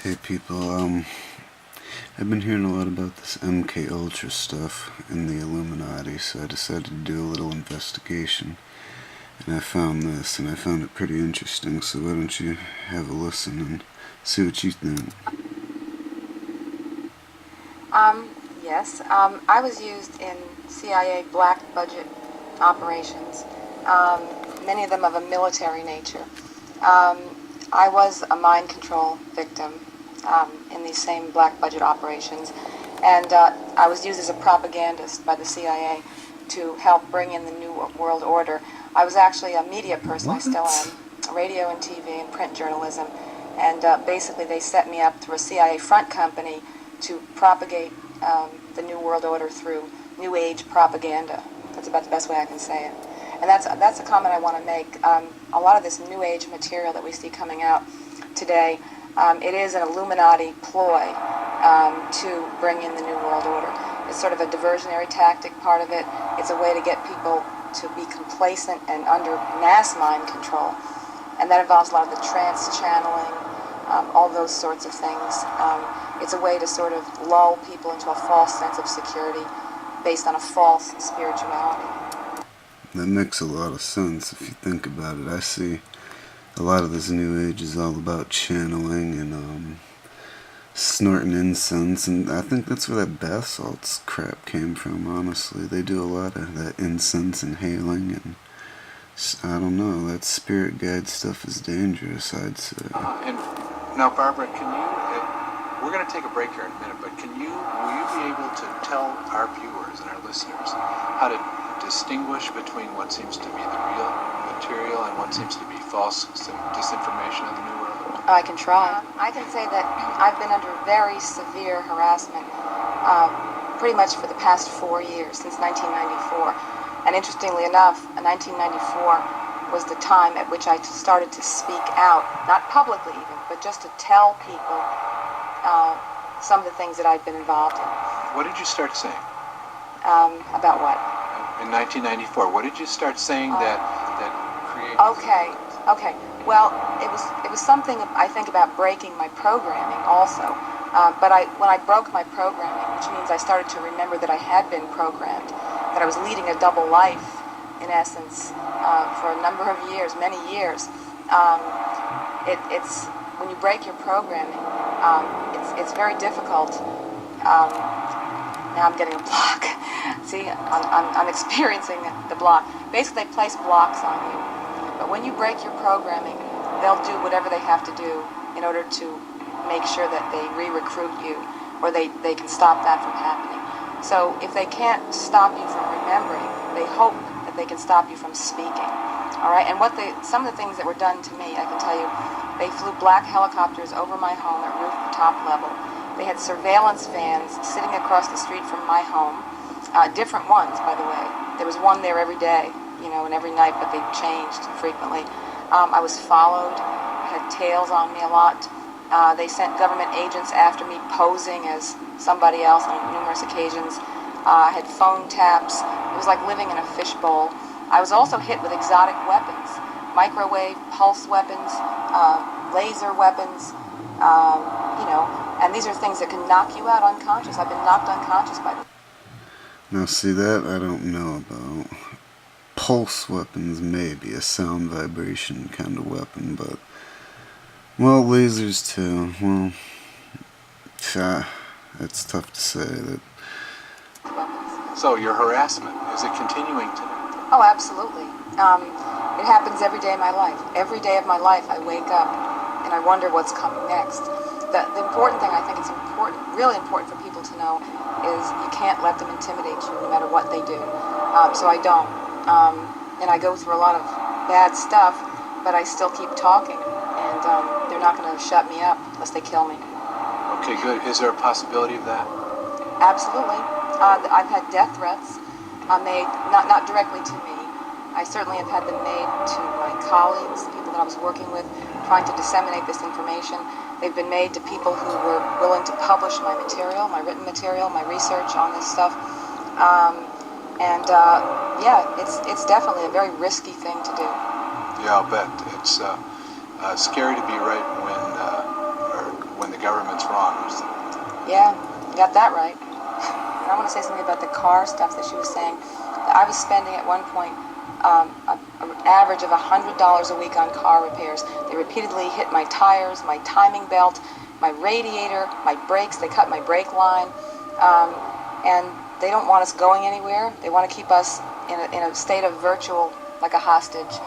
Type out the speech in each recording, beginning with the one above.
Hey people, I've been hearing a lot about this MKUltra stuff in the Illuminati, so I decided to do a little investigation. And I found this, and I found it pretty interesting, so why don't you have a listen and see what you think. Yes. I was used in CIA black budget operations, many of them of a military nature. I was a mind control victim in these same black budget operations, and I was used as a propagandist by the CIA to help bring in the New World Order. I was actually a media person, I still am, radio and TV and print journalism, and basically they set me up through a CIA front company to propagate the New World Order through New Age propaganda. That's about the best way I can say it. And that's a comment I want to make. A lot of this New Age material that we see coming out today, it is an Illuminati ploy to bring in the New World Order. It's sort of a diversionary tactic, part of it. It's a way to get people to be complacent and under mass mind control. And that involves a lot of the trance channeling, all those sorts of things. It's a way to sort of lull people into a false sense of security based on a false spirituality. That makes a lot of sense if you think about it. I see a lot of this New Age is all about channeling and snorting incense, and I think that's where that bath salts crap came from, honestly. They do a lot of that incense inhaling, and I don't know, that spirit guide stuff is dangerous, I'd say. And now, Barbara, we're going to take a break here in a minute, but will you be able to tell our viewers and our listeners how to distinguish between what seems to be the real material and what seems to be false disinformation of the New World Order? I can try. I can say that I've been under very severe harassment pretty much for the past 4 years, since 1994. And interestingly enough, 1994 was the time at which I started to speak out, not publicly even, but just to tell people some of the things that I'd been involved in. What did you start saying? About what? In 1994, what did you start saying that created... Okay. Well, it was something I think about breaking my programming also. But when I broke my programming, which means I started to remember that I had been programmed, that I was leading a double life, in essence, for a number of years, many years. It's when you break your programming, it's very difficult. Now I'm getting a block. See, I'm experiencing the block. Basically, they place blocks on you. But when you break your programming, they'll do whatever they have to do in order to make sure that they re-recruit you, or they can stop that from happening. So if they can't stop you from remembering, they hope that they can stop you from speaking. All right, and some of the things that were done to me, I can tell you, they flew black helicopters over my home at rooftop level. They had surveillance vans sitting across the street from my home, different ones, by the way. There was one there every day, and every night, but they changed frequently. I was followed. I had tails on me a lot. They sent government agents after me posing as somebody else on numerous occasions. I had phone taps. It was like living in a fishbowl. I was also hit with exotic weapons, microwave, pulse weapons, laser weapons, and these are things that can knock you out unconscious. I've been knocked unconscious by them. Now see, that I don't know about. Pulse weapons, maybe, a sound vibration kind of weapon, but, well, lasers too. Well, it's tough to say that. So your harassment, is it continuing today? Oh, absolutely. It happens every day of my life. Every day of my life I wake up and I wonder what's coming next. The important thing, I think it's really important for people to know, is you can't let them intimidate you no matter what they do. So I don't. And I go through a lot of bad stuff, but I still keep talking. And they're not going to shut me up unless they kill me. Okay, good. Is there a possibility of that? Absolutely. I've had death threats made, not directly to me. I certainly have had them made to my colleagues, the people that I was working with, trying to disseminate this information. They've been made to people who were willing to publish my material, my written material, my research on this stuff. Yeah, it's definitely a very risky thing to do. Yeah, I'll bet. It's scary to be right when the government's wrong or something. Yeah, you got that right. And I want to say something about the car stuff that she was saying. I was spending at one point an average of $100 a week on car repairs. They repeatedly hit my tires, my timing belt, my radiator, my brakes. They cut my brake line. And they don't want us going anywhere. They want to keep us in a state of virtual, like a hostage.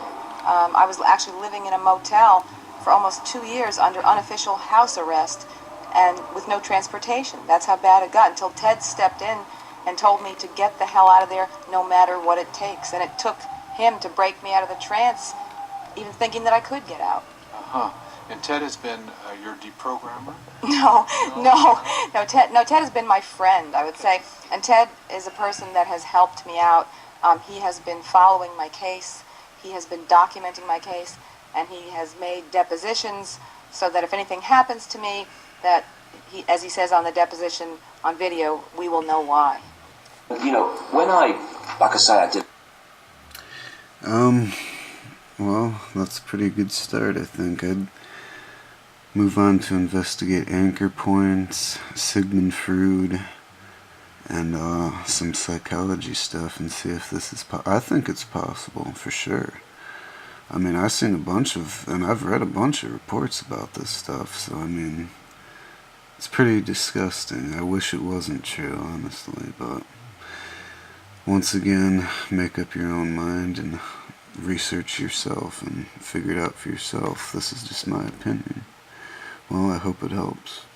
I was actually living in a motel for almost 2 years under unofficial house arrest and with no transportation. That's how bad it got until Ted stepped in and told me to get the hell out of there no matter what it takes. And it took him to break me out of the trance, even thinking that I could get out. Uh-huh. And Ted has been your deprogrammer? No. Ted has been my friend, I would say. And Ted is a person that has helped me out. He has been following my case. He has been documenting my case. And he has made depositions so that if anything happens to me, that he, as he says on the deposition on video, we will know why. You know, when I did. Well, that's a pretty good start, I think. I'd move on to investigate anchor points, Sigmund Freud, and some psychology stuff and see if this is I think it's possible, for sure. I mean, I've seen and I've read a bunch of reports about this stuff, so I mean, it's pretty disgusting. I wish it wasn't true, honestly, but once again, make up your own mind and research yourself and figure it out for yourself. This is just my opinion. Well, I hope it helps.